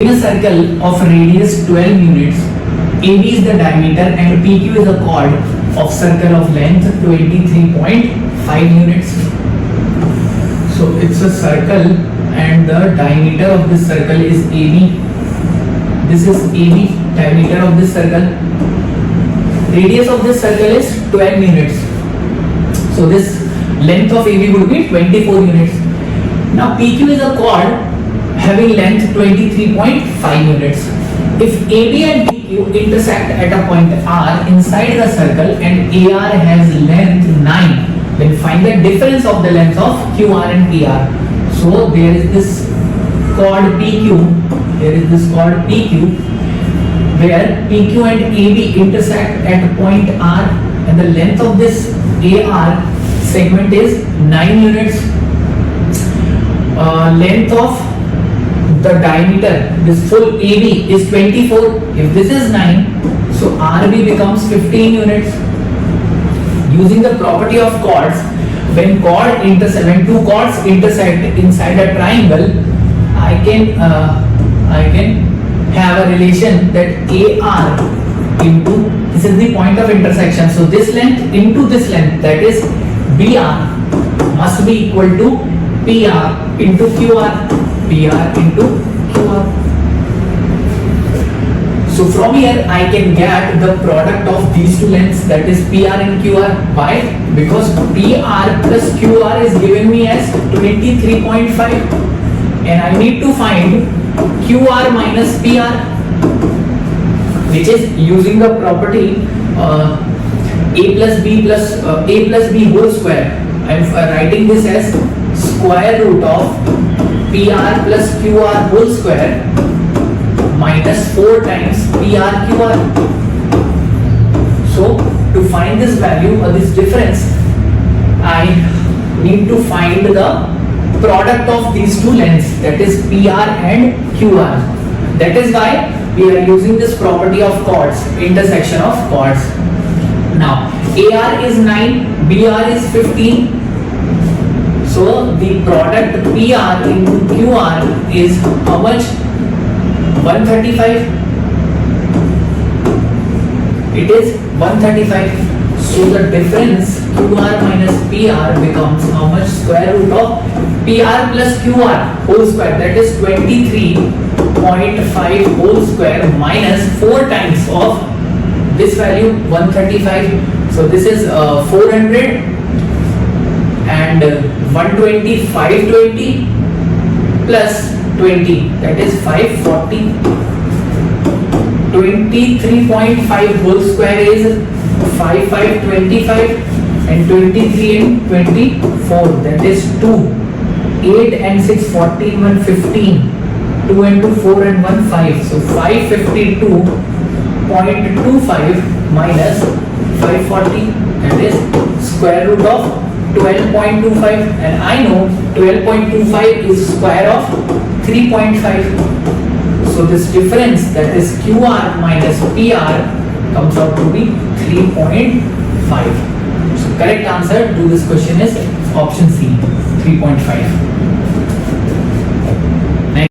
In a circle of radius 12 units, AB is the diameter and PQ is a chord of circle of length 23.5 units. So it's a circle and the diameter of this circle is AB. This is AB, diameter of this circle. Radius of this circle is 12 units. So this length of AB would be 24 units. Now PQ is a chord having length 23.5 units. If AB and PQ intersect at a point R inside the circle and AR has length 9, then find the difference of the length of QR and PR. So there is this chord PQ, where PQ and AB intersect at point R and the length of this AR segment is 9 units. Length of the diameter, this full AB is 24. If this is 9, so RB becomes 15 units. Using the property of chords, when two chords intersect inside a triangle, I can have a relation that AR into, this is the point of intersection, so this length into this length, that is BR, must be equal to PR into QR. PR into QR. So from here I can get the product of these two lengths, that is PR and QR. Why? Because PR plus QR is given me as 23.5 and I need to find QR minus PR, which is using the property A plus B whole square. I am writing this as square root of PR plus QR whole square minus 4 times PR QR. So to find this value or this difference, I need to find the product of these two lengths, that is PR and QR. That is why we are using this property of chords, intersection of chords. Now AR is 9, BR is 15. So the product PR into QR is how much? 135. It is 135. So the difference QR minus PR becomes how much? Square root of PR plus QR whole square, that is 23.5 whole square minus 4 times of this value 135. So this is 400 and 120, 520 plus 20, that is 540. 23.5 whole square is 5525 and 23 and 24, that is 2. 8 and 6, 14, 115. 2 and 2, 4 and 1, 5. So 552.25 minus 540, that is square root of 12.25, and I know 12.25 is square of 3.5. So this difference, that is QR minus PR, comes out to be 3.5. So correct answer to this question is option C, 3.5.